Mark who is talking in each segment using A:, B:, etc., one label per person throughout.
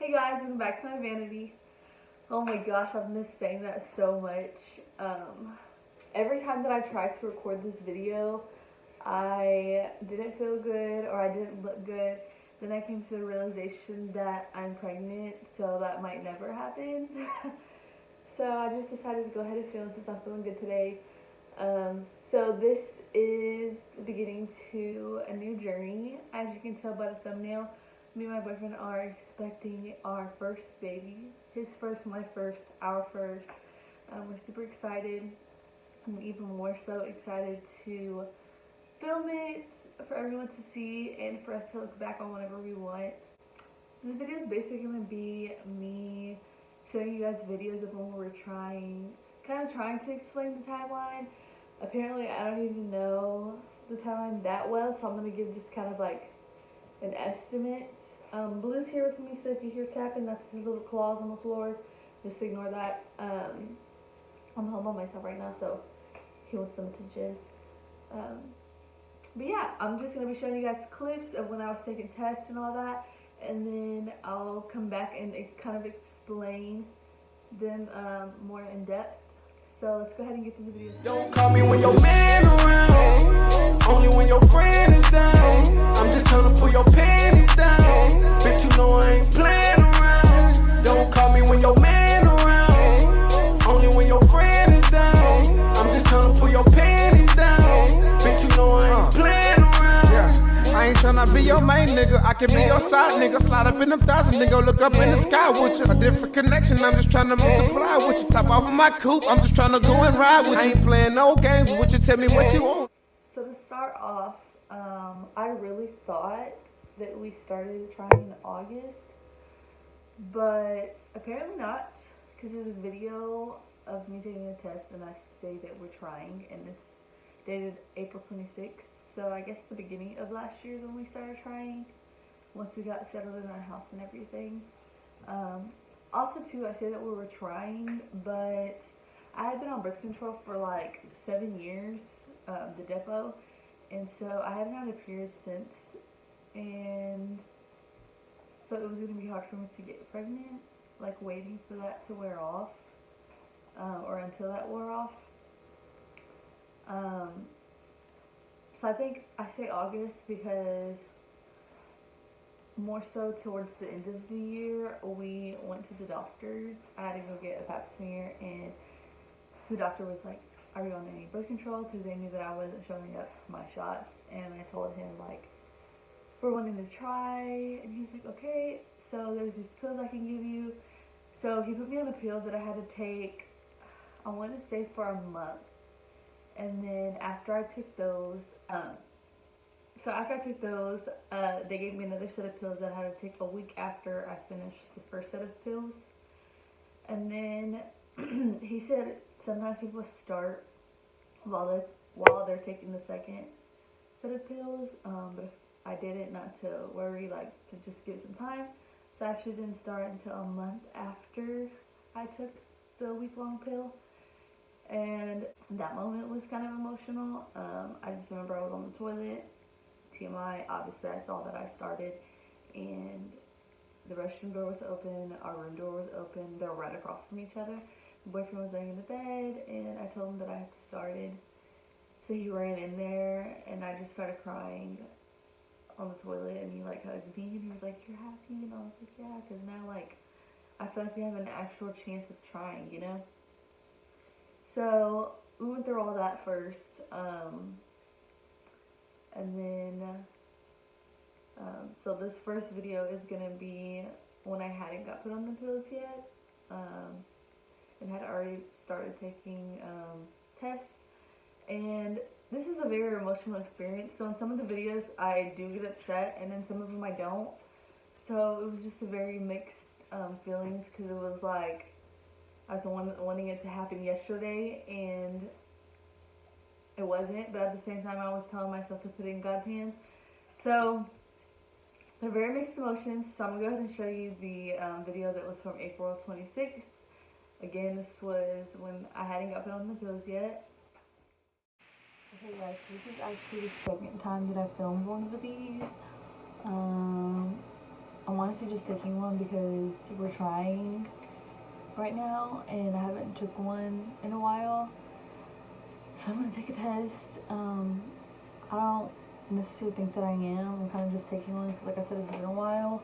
A: Hey guys, welcome back to my vanity. Oh my gosh, I've missed saying that so much. Every time that I tried to record this video, I didn't feel good or I didn't look good. Then I came to the realization that I'm pregnant, so that might never happen. So I just decided to go ahead and film since I'm feeling good today. So this is the beginning to a new journey. As you can tell by the thumbnail, me and my boyfriend are expecting our first baby. His first, my first, our first. We're super excited. I'm even more so excited to film it for everyone to see and for us to look back on whenever we want. This video is basically going to be me showing you guys videos of when we were trying to explain the timeline. Apparently I don't even know the timeline that well, so I'm going to give just kind of like an estimate. Blue's here with me, so if you hear tapping, that's his little claws on the floor. Just ignore that. I'm home by myself right now, so he wants some attention. But yeah, I'm just going to be showing you guys clips of when I was taking tests and all that, and then I'll come back and kind of explain them more in depth. So let's go ahead and get to the video.
B: Don't call me when your man around, only when your friend is down. I'm just trying to pull your panties down. Bitch, you know I ain't playing around. Don't call me when your man around, only when your friend is down. I'm just trying to pull your panties down. Bitch, you know I ain't playing around.
C: I ain't tryna be your main nigga, I can be your side nigga. Slide up in them thousand, then go look up in the sky with you. A different connection, I'm just tryna multiply with you. Top off of my coupe, I'm just tryna go and ride with you. I ain't playing no games with you, tell me what you want.
A: So to start off, I really thought that we started trying in August, but apparently not, because there's a video of me taking a test and I say that we're trying, and it's dated April 26th. So I guess the beginning of last year is when we started trying, once we got settled in our house and everything. Also too, I say that we were trying, but I had been on birth control for like 7 years, the depot, and so I haven't had a period since, and so it was going to be hard for me to get pregnant, like waiting for that to wear off, or until that wore off. So I think I say August because more so towards the end of the year, we went to the doctors. I had to go get a pap smear, and the doctor was like, "Are you on any birth control?" Because they knew that I wasn't showing up for my shots, and I told him like, "We're wanting to try," and he's like, "Okay, so there's these pills I can give you." So he put me on the pills that I had to take, I want to say for a month. And then after I took those, they gave me another set of pills that I had to take a week after I finished the first set of pills. And then he said sometimes people start while they're taking the second set of pills, but if I didn't, not to worry, like to just give some time. So I actually didn't start until a month after I took the week-long pill. And that moment was kind of emotional. I just remember I was on the toilet, TMI, obviously I saw that I started, and the restroom door was open, our room door was open, they were right across from each other. My boyfriend was laying in the bed, and I told him that I had started, so he ran in there, and I just started crying on the toilet, and he like hugged me, and he was like, "You're happy?" And I was like, "Yeah," because now like, I feel like we have an actual chance of trying, you know? So we went through all that first, and then, so this first video is going to be when I hadn't got put on the pills yet, and had already started taking tests, and this was a very emotional experience. So in some of the videos I do get upset, and in some of them I don't, so it was just a very mixed feelings, because it was like, I was wanting it to happen yesterday, and it wasn't, but at the same time I was telling myself to put it in God's hands. So they're very mixed emotions. So I'm going to go ahead and show you the video that was from April 26th. Again, this was when I hadn't got put on the pills yet. Okay guys, so this is actually the second time that I filmed one of these. I I'm honestly just taking one because we're trying right now and I haven't took one in a while. So I'm gonna take a test. I don't necessarily think that I am. I'm kind of just taking one because, like I said, it's been a while.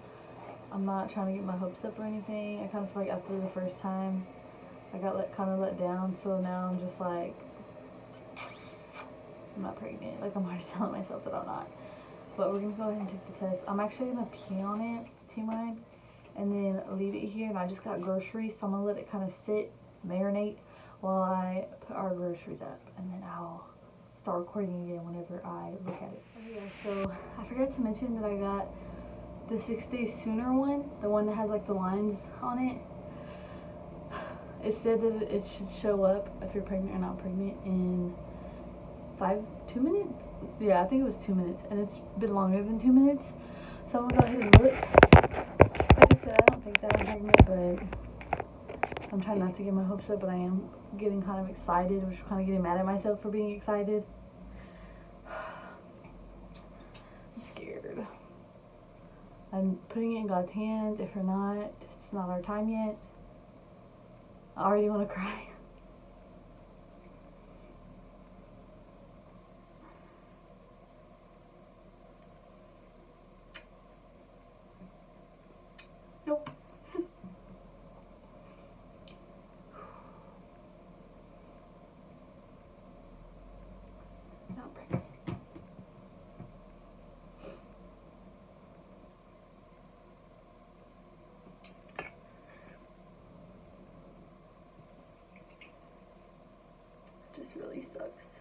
A: I'm not trying to get my hopes up or anything. I kind of feel like after the first time, I got kind of let down. So now I'm just like, I'm not pregnant. Like, I'm already telling myself that I'm not. But we're gonna go ahead and take the test. I'm actually gonna pee on it, TMI, and then leave it here. And I just got groceries, so I'm gonna let it kind of sit, marinate, while I put our groceries up, and then I'll start recording again whenever I look at it. Okay, so I forgot to mention that I got the 6 days sooner one, the one that has like the lines on it. It said that it should show up if you're pregnant or not pregnant in 2 minutes. Yeah, I think it was 2 minutes, and it's been longer than 2 minutes. So I'm gonna go ahead and look. Like I said, I don't think that I'm pregnant, but I'm trying not to get my hopes up, but I am getting kind of excited, which I'm kind of getting mad at myself for being excited. I'm scared. I'm putting it in God's hands. If you're not, it's not our time yet. I already want to cry. Nope. Not pregnant. Just really sucks.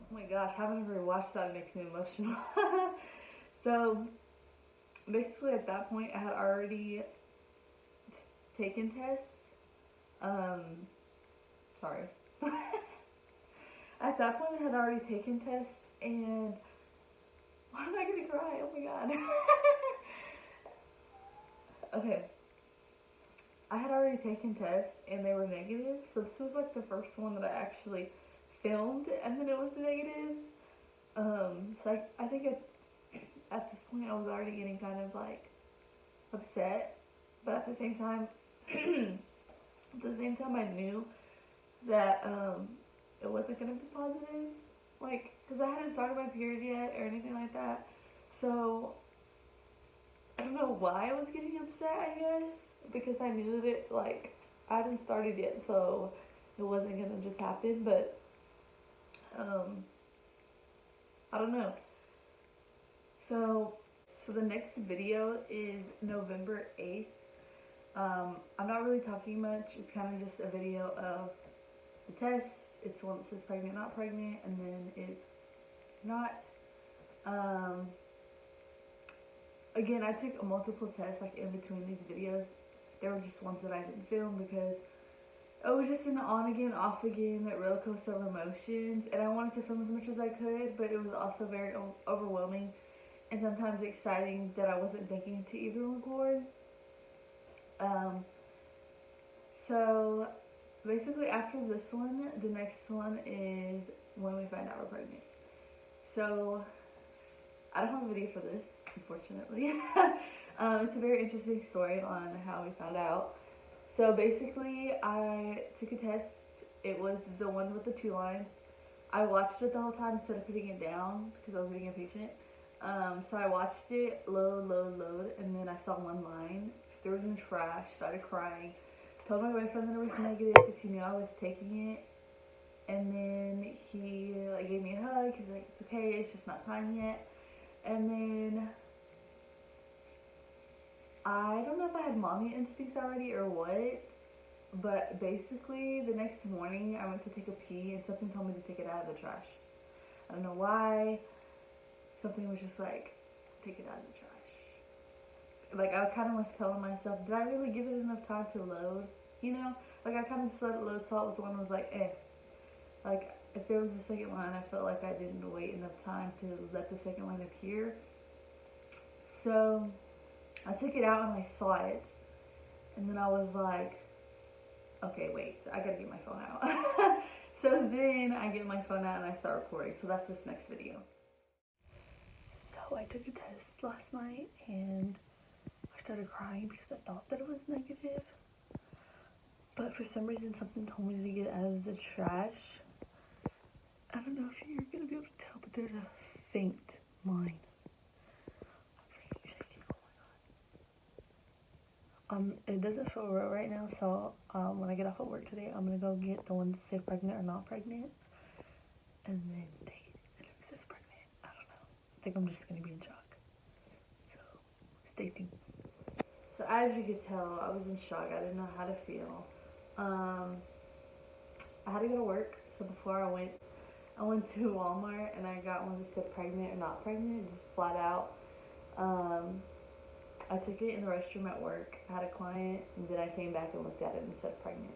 A: Oh my gosh, having to rewatch that makes me emotional. So basically at that point I had already taken tests. Sorry. At that point I had already taken tests, and why am I gonna cry? Oh my god. Okay. I had already taken tests and they were negative, so this was like the first one that I actually filmed and then it was negative. So I think at this point I was already getting kind of like upset, but at the same time I knew that it wasn't gonna be positive, like, because I hadn't started my period yet or anything like that. So I don't know why I was getting upset, I guess, because I knew that it, like, I hadn't started yet, so it wasn't gonna just happen. But I don't know. So the next video is November 8th. I'm not really talking much. It's kind of just a video of the test. It's one that says pregnant, not pregnant, and then it's not. Again, I took multiple tests like in between these videos. There were just ones that I didn't film because it was just an on again, off again, that roller coaster of emotions, and I wanted to film as much as I could, but it was also very overwhelming and sometimes exciting that I wasn't thinking to even record. So basically after this one, the next one is when we find out we're pregnant. So I don't have a video for this, unfortunately. It's a very interesting story on how we found out. So basically I took a test. It was the one with the 2 lines. I watched it the whole time instead of putting it down because I was being impatient. So I watched it load, and then I saw 1 line. There was in the trash, started crying. Told my boyfriend that it was negative because he knew I was taking it. And then he like gave me a hug. He's like, it's okay, it's just not time yet. And then I don't know if I had mommy instincts already or what, but basically the next morning I went to take a pee and something told me to take it out of the trash. I don't know why. Something was just like, take it out of the trash. Like, I kind of was telling myself, did I really give it enough time to load? You know? Like, I kind of just let it load, saw it was the one that was like, eh. Like, if there was a second line, I felt like I didn't wait enough time to let the second line appear. So I took it out and I saw it. And then I was like, Okay, wait, so I gotta get my phone out. So then I get my phone out and I start recording. So that's this next video. So I took a test last night and I started crying because I thought that it was negative. But for some reason something told me to get it out of the trash. I don't know if you're gonna be able to tell, but there's a faint line. It doesn't feel real right now, so when I get off of work today, I'm gonna go get the one to say pregnant or not pregnant, and then take it. If it says pregnant, I don't know. I think I'm just gonna be in shock. So stay tuned. So as you could tell, I was in shock. I didn't know how to feel. I had to go to work, so before I went to Walmart and I got one that said pregnant or not pregnant, just flat out. I took it in the restroom at work. I had a client, and then I came back and looked at it and it said pregnant.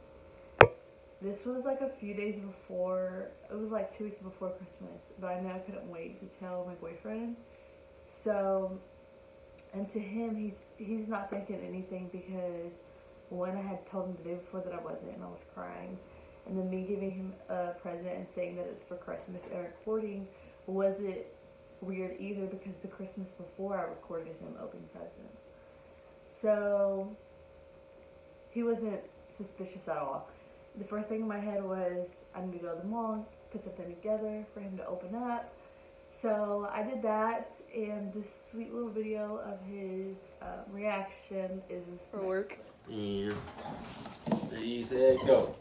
A: This was like a few days before, it was like 2 weeks before Christmas, but I know I couldn't wait to tell my boyfriend. So, and to him, he's not thinking anything because one, I had told him the day before that I wasn't, and I was crying. And then me giving him a present and saying that it's for Christmas and recording wasn't weird either because the Christmas before I recorded him opening presents. So he wasn't suspicious at all. The first thing in my head was I need to go to the mall, put something together for him to open up. So I did that, and this sweet little video of his reaction is
D: For work.
E: And he said go.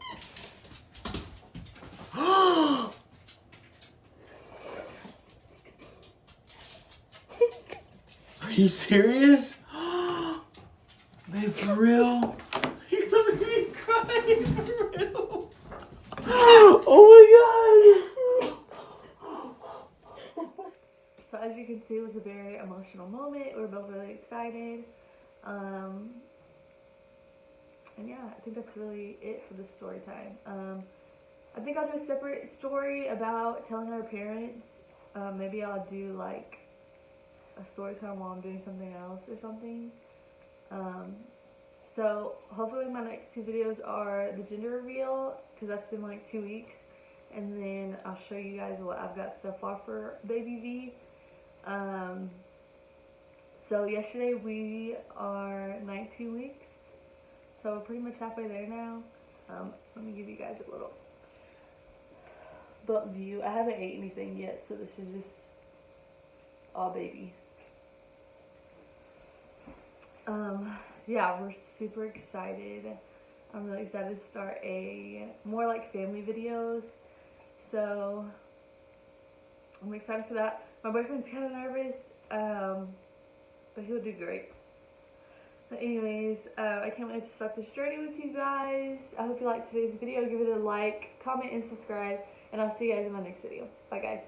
E: Are you serious? Babe, for real? You're gonna make me cry for real? Oh my god!
A: So as you can see, it was a very emotional moment. We were both really excited. And yeah, I think that's really it for the story time. I think I'll do a separate story about telling our parents. Maybe I'll do like a story time while I'm doing something else or something. So hopefully my next 2 videos are the gender reveal, because that's in like 2 weeks, and then I'll show you guys what I've got so far for baby V. So yesterday we are 19 weeks, so we're pretty much halfway there now. Let me give you guys a little butt view. I haven't ate anything yet, so this is just all baby. Yeah, we're super excited. I'm really excited to start more like family videos. So I'm excited for that. My boyfriend's kind of nervous, but he'll do great. But anyways, I can't wait to start this journey with you guys. I hope you liked today's video. Give it a like, comment, and subscribe. And I'll see you guys in my next video. Bye, guys.